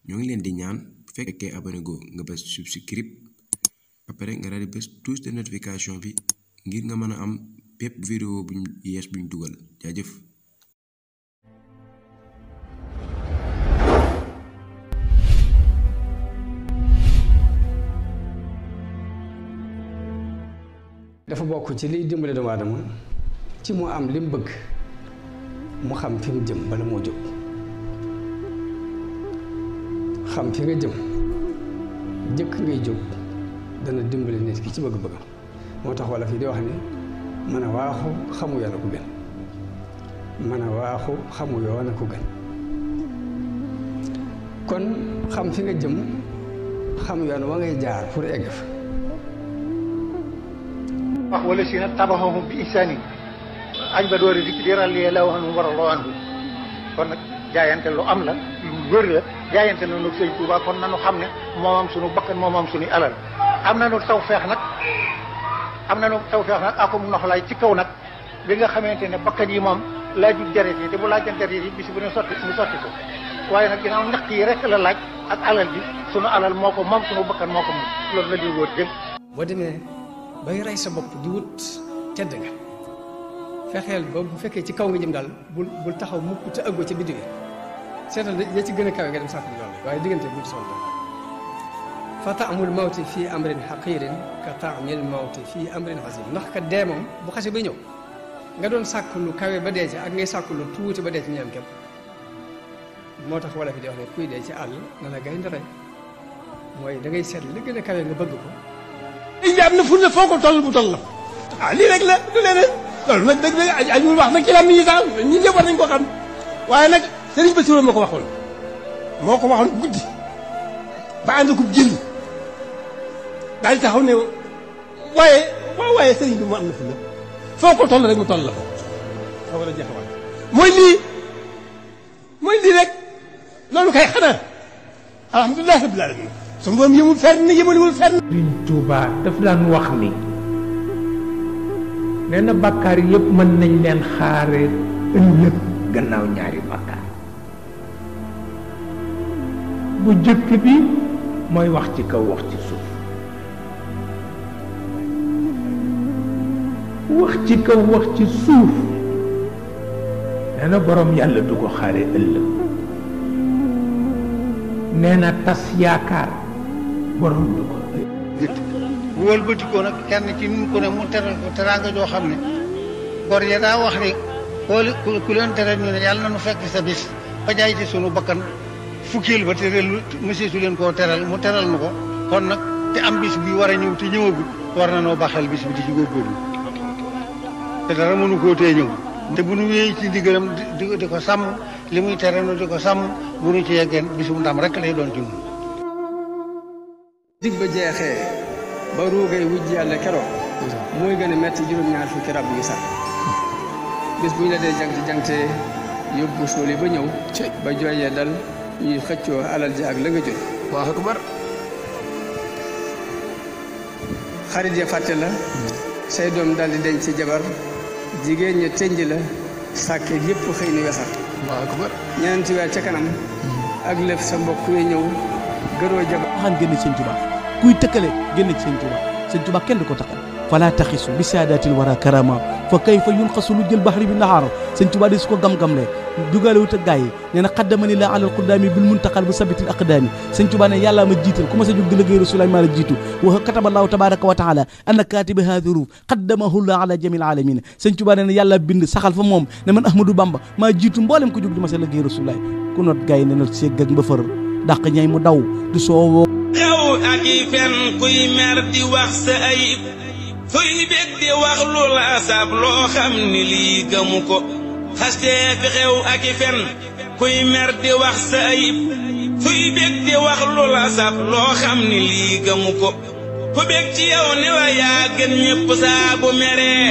ñoo ngi leen di ñaan bu fekkee abonné go nga bës subscribe après nga daal di bës touche de notification bi ngir nga mën a am bépp vidéo buñ yees buñ dugal jaajëf. dafa bokk ci liy dimbale doomu aadama ci mu am li mu bëgg mu xam fi mu jëm bala moo jóg xam fi nga jëm jëkk ngay jóg dana dimbale nit ki ci bëgg-bëggam moo tax wala fii di wax ni mën a waaxu xamu yoon a ko gën mën a waaxu xamu yoon a ko gën kon xam fi nga jëm xam yoon wa ngay jaar pour egg fa wax wala si nag tabaxahum bi ihsaanin añ ba doori dikk di ràllee la wax nu war a loo andu kon nag jaayante lu am la lu wér la jaayante na nu sëñ Tuubaa kon nanu xam ne moom am sunu bakkan moom am suñuy alal am na nu tawfeex nag akum noxlaay ci kaw nag bi nga xamante ne bakkan yi moom laajul deret yi te bu laajan deret yi bis bu ne sotti ko waaye nag ginnaaw ñaq yi rek la laaj ak alal bi sunu alal moo ko moom sunu bakkan moo ko moom loolu la ñuy wóor jëm boo demee bay rey sa bopp di wut tedd nga fexeel ba bu fekkee ci kaw nga jëm daal bul taxaw mukk te ëggoo ca biddi bi seetal ya ci gën a kawe nga dem sàkku loolu waaye diggante bul sonn fa taamul mawti fii amrin xaqirin ka taamil mawti fii amrin xasim ndax ka dee moom bu xase ba ñëw nga doon sàkku lu kawe ba dee ci ak ngay sàkku lu tuuti ba dee ci ñam képp moo tax wala fi di wax ne kuy dee ci àll na la gaynde rey mooy da ngay seet li gën a kawe nga bëgg ko liñ bi am na furne foo ko toll bu toll la waaw lii rek la du leneen loolu nag dëgg dëgg ajul wax nag ci lam ñi sax ñi ñëpp war nañ ko xam waaye nag Sëriñ Bassirou moo ko waxoon guddi ba ànd ko jël daal di taxaw ne waaye sëriñ bi mu am na furne foo ko toll rek mu toll la ko foo ko la jeexawaat mooy lii rek loolu kay xanaa alhamdulilah rabbil alamin suñu borom yëmul fenn yëmaliwul fenn. Sëriñ Tuubaa daf daan wax ni nee na bàkkaar yëpp mën nañ leen xaare ëllëg gannaaw ñaari bàkkaar bu jëkk bi mooy wax ci kaw wax ci suuf wax ci kaw wax ci suuf nee na borom yàlla du ko xaare ëllëg nee na tas yaakaar borom du ko bu wëlbatikoo nag kenn ci nun ko ne mu teral ko teraanga joo xam ne gor ya daa wax ne ku leen teral ñu ne yàlla na nu fekk sa bis ba jaay ci sunu bakkan fukkeel ba te monsieur su leen koo teral mu teral nu ko kon nag te am bis bi war a ñëw te ñëwagul war na noo baxal bis bi di ci góorgóorlu te dara mënu koo tee ñëw te bu nu wéyee ci ndigalam di ko sàmm li muy tere nu di ko sàmm bu nu ci yeggeen bisum ndam rek lay doon ci ñun dig ba jeexee ba ruugay wujj yàlla keroog mooy gën a metti juróom-ñaar fukki rab yu sax bis bu ñu la dee jangte yóbbu suuli ba ñëw ba jooyee dal ñuy xëccoo alal ji ak la nga jot Allahu akbar xarit ya fàtte la say doom dal di denc ci jabar jigéen ña tënj la sàkke yépp xëy ni wesar Allahu akbar ñeenti weer ca kanam ak lëf sa mbokk yi ñëw gëroo jabar waxaan génn Sëñ Tuubaa kuy tëkkale génn ci Sëñ Tuubaa kenn du ko takkal fala taxisu bi saadatil wara karama fa kayfa yunqasu lu jël baxri bi naxaaro Sëñ Tuubaa di su ko gam-gamle dugaale wut ak gaa yi nee na xaddamani la alal quddaami bil muntaqal bu sabitil aqdaami Sëñ Tuubaa ne yàllaa ma jiital ku ma sa jóg di liggéey Rasulaay maa la jiitu wa kataballahu tabaraka wa taala anna katiba haadi ruuf xaddamahu la ala jamil alamin Sëñ Tuubaa ne yàlla bind saxal fa moom ne man Ahmadou Bamba maa jiitu mboolem ko jóg di ma sa liggéey Rasulaay ku not gaa yi ne na seeg ak mbëfër dàq ñay mu daw du soowoo yow ak i fen kuy mer di wax sa ayib fuy bég di wax lu la sab loo xam ni lii gëmu ko xastee fi xew ak i fen kuy mer di wax sa ayib fuy bég di wax lu la sab loo xam ni lii gëmu ko ku bég ci yow ne wa yaa gën ñëpp saa bu meree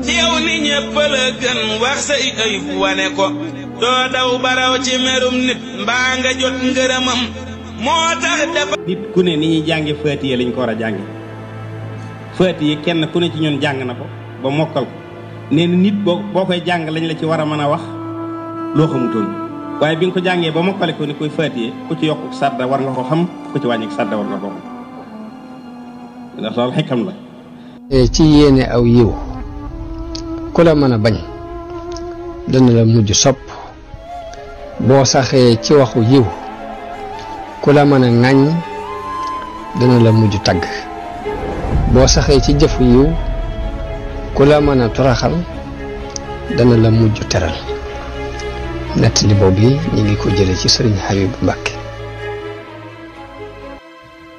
ci yow ni ñëpp la gën wax say ayib wane ko doo daw baraw ci merum nit mbaa nga jot ngërëmam moo tax dafa nit ku ne ni ñuy jànge faatiye lañ ko war a jànge faatiye kenn ku ne ci ñun jàng na ko ba mokkal ko nee na nit boo koy jàng lañ la ci war a mën a wax loo xamutoon waaye bi nga ko jàngee ba mokkale ko ni koy faatiyee ku ci yokk sadda war nga ko xam ku ci wàññi sadda war nga ko xam ndax loolu xekkam la. ci yéene aw yiw ku la mën a bañ dana la mujj sopp boo saxee ci waxu yiw ku la mën a ŋàññ dana la mujj tagg boo saxee ci jëfu yiw ku la mën a toraxal dana la mujj teral nettali boobu yi ñu ngi ko jële ci sëriñ Habib Mbacke.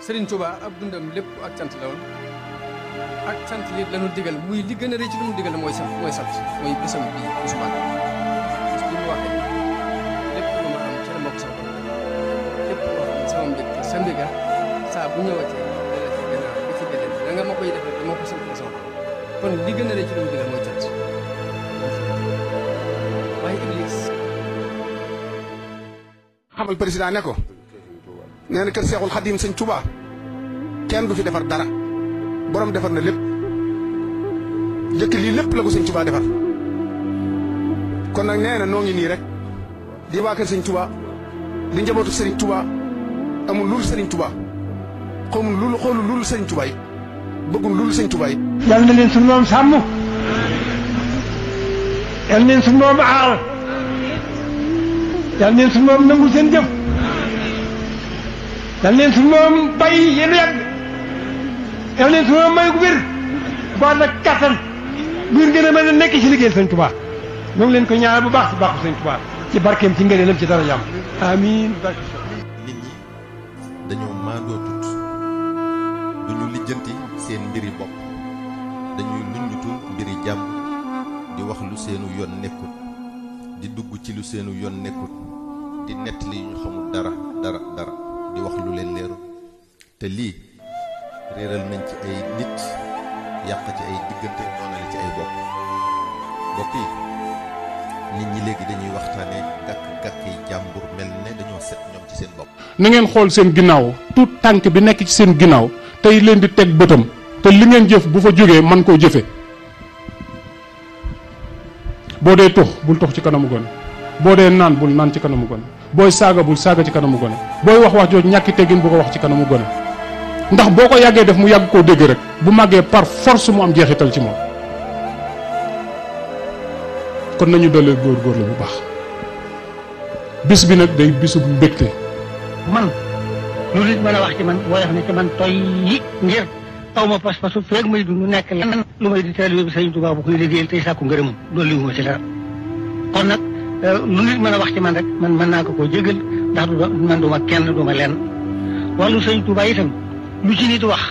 Sëriñ Touba ab dundam lépp ak cant la woon ak sant yi lañu digal muy li gën a rëy ci lu mu digal mooy sant mooy bisam bii bisu màggal bis bi mu waxee lépp lu ma am ci la ma ko sama borom lépp loo xam ne sama mbég sa mbéga saa bu ñëwatee dana ci gannaaw bi ci beneen da nga ma koy def dama ko sant sama borom kon li gën a rëy ci lu mu digal mooy cant waaye Iblis xamal président ne ko nee na kër Seexul Xadim sëñ Touba kenn du fi defar dara borom defar na lépp jëkk lii lépp la ko sëñ Touba defar kon nag nee na noo ngi nii rek di waa kër sëñ Touba di njabootu sëriñ Touba amul lul sëriñ Touba xoolul lul sëriñ Touba yi bëggul lul sëñ Touba yi. yal na leen suñu moom sàmm yal na leen suñu moom aar yal na leen suñu moom nangu seen jëf yal na leen suñu moom bay yéen yàgg yal na leen suñu moom may gu wér bu ànd ak kattan buur gën a mën a nekk ci liggéeyal sëñ Touba ñoo ngi leen ko ñaanal bu baax ci baaxu sëñ Touba ci barkeem ci ngëneelam ci dara jàmm amiin. nit ñi dañoo maandoo tut duñu lijjanti seen mbiri bopp dañuy luññutu mbiri jàmm di wax lu seenu yoon nekkul di dugg ci lu seenu yoon nekkul di nettali ñu xamul dara di wax lu leen leerul te lii réeral nañ ci ay nit yàq ci ay diggante noonale ci ay bokk yi nit ñi léegi dañuy waxtaane gàkk yi jàmbur mel ne dañoo set ñoom ci seen bopp. na ngeen xool seen ginnaaw tout tànk bi nekk ci seen ginnaaw tey leen di teg bëtam te li ngeen jëf bu fa jógee man koo jëfe boo dee tux bul tux ci kanamu gone boo dee naan bul naan ci kanamu gone booy saaga bul saaga ci kanamu gone booy wax jooju ñàkki teggin bu ko wax ci kanamu gone ndax boo ko yàggee def mu yàgg koo dégg rek bu màggee par force mu am jeexital ci moom kon nañu dollee góorgóorlu bu baax bis bi nag day bisu mbégte man lu nit mën a wax ci man woyof ne ci man toy yi ngir aw ma pas-pasu feeg may dund nekk lenn lu may di taalibe bi Sëriñ Tuubaa bu koy liggéeyal tey sàkku ngërëmam loolu li ma ci dara kon nag lu nit mën a wax ci man rek man mën naa ko koo jégal ndax man du ma kenn du ma lenn wàllu Sëriñ Tuubaa itam lu ci nit wax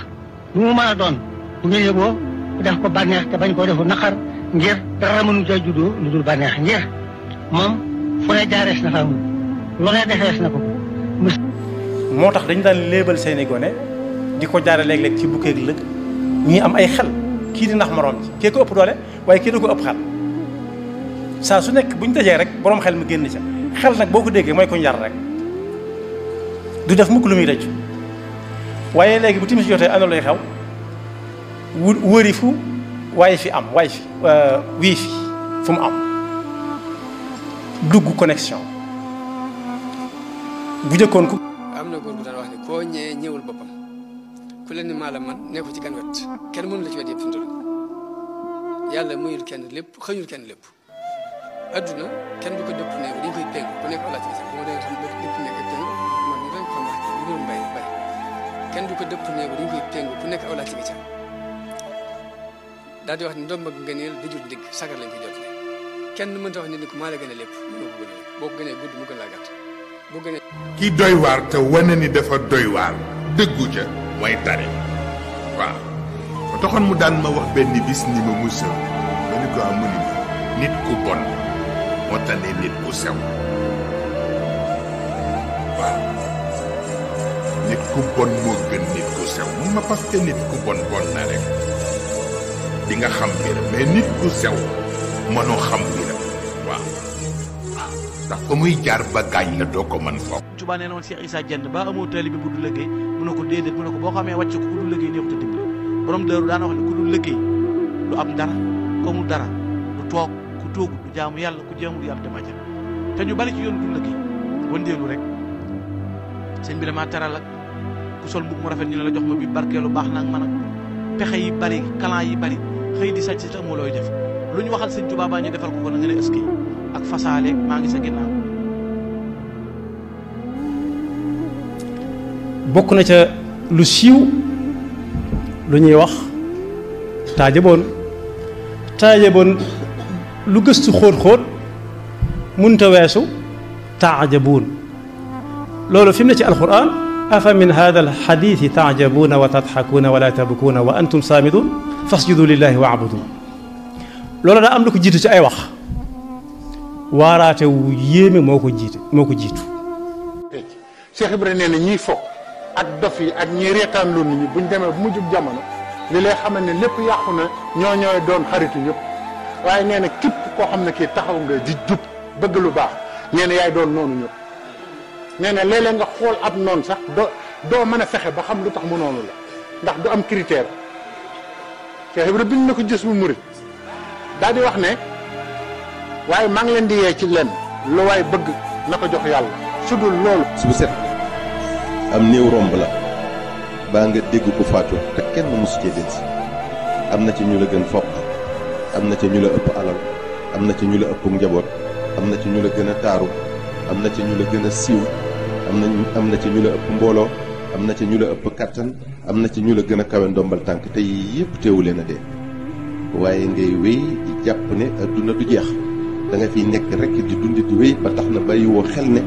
lu mu mën a doon bu ngeen yëgoo def ko bànneex te bañ koo defu naqar ngir dara mënu ca juddoo lu dul bànneex ngir moom fu ne jaarees na fa lu ne defees na ko moo tax dañu daan léebal seeni gone di ko jaare léeg-léeg ci bukkeeg lëg ñii am ay xel kii di nax moroom ci kee ko ëpp doole waaye kii da ko ëpp xel saa su nekk bu ñu dajee rek boroom xel mu génn ca xel nag boo ko déggee mooy ko njar rek du def mukk lu muy rëcc waaye léegi bu timis jotee ana lay xew wëri fu waaye fi am waaye fi wii fi fu mu am dugg connexion bu jëkkoon ku am na góor gu daan wax ne koo ñëwee ñëwul boppam ku leen ni maa la man ne ko ci gan wet kenn mënu la ci wet yëpp fi mu toll yàlla muyul kenn lépp xëñul kenn lépp adduna kenn du ko dëpp ne dañ koy péngu ku nekk awlaat ci sax bu ma dee xam dëpp nekk péngu man ñu doon xam wax mbirum bay bay kenn du ko dëpp ne dañ koy péngu ku nekk awlaat ci sax daal di wax ne ndomb ak ngëneel dajul ndigg sagar lañ ko jot ne kenn mënta wax ne ni ko maa la gën a lépp mënoo ko gën a lépp boo ko gënee gudd mu gën laa gàtt boo gënee ki doy waar te wane ni dafa doy waar dëggu ca mooy tari waaw ba taxoon mu daan ma wax benn bis ni ma musa ma ni ko amu ni ma nit ku bon moo tane nit ku sew waaw nit ku bon moo gën nit ku sew mun ma parce que nit ku bon bon na rek di nga xam mbiram mais nit ku sew mënoo xam mbiram waaw ndax fa muy jaar ba gaañ la doo ko mën foofu. Touba nee na woon Cheikh Issa Dieng ba amoo taalibe bu du liggéey mu ne ko déedéet mu ne ko boo xamee wàcc ko ku du liggéey neexut a dimbali borom dëru daana wax ne ku du liggéey du am dara ko mu dara du toog ku toogu du jaamu yàlla ku jaamul yàlla dem àjjana te ñu bari ci yoon dund gi wëndeelu rek sëñ bi dama teral ak ku sol mbub mu rafet ñu ne la jox ma bi barkeelu baax nag man ak pexe yi bari kalan yi bari xëy di sàcc te amoo looy def lu ñu waxal sëñ Tuubaa baa ñu defal ko ko na nga ne ëski ak fasaaleeg maa ngi sa ginnaaw. bokk na ca lu siiw lu ñuy wax taajaboon lu gëstu xóot-xóot munta weesu taajabuun loolu fi mu ne ci alquran afa min hada alxadithi taajabuuna wa tadxakuuna wala tabkuuna wa antum saamidun fasjudu lillahi wa abudu loolu daa am lu ko jiitu ci ay wax waaraate wu yéeme moo ko jiitu Cheikh Ibrahima nee na ñiy fo ak dof yi ak ñiy reetaan lu nit ñi buñ demee bu mujjub jamono li lay xamal ne lépp yàqu na ñooy doon xaritu ñëpp waaye nee na képp koo xam ne kii taxaw nga di jub bëgg lu baax nee na yaay doon noonu ñëpp nee na léeg-léeg nga xool ab noonu sax doo mën a fexe ba xam lu tax mu noonu la ndax du am critère Cheikh Ibrahima biñ na ko gis mu murit daal di wax ne waaye maa ngi leen di yee ci lenn lu waay bëgg na ko jox yàlla su dul loolu su bu set am néew romb la baa nga dégg ko faatu te kenn mosu cee denc am na ci ñu la gën fopp am na ci ñu la ëpp alal am na ci ñu la ëpp njaboot am na ci ñu la gën a taaru am na ci ñu la gën a siiw am na ci ñu la ëpp mbooloo am na ci ñu la ëpp kattan am na ci ñu la gën a kawe ndombal tànk te yépp teewu leen a dee waaye ngay wéy di jàpp ne adduna du jeex da nga fiy nekk rek di dund di wéy ba tax na bàyyi woo xel ne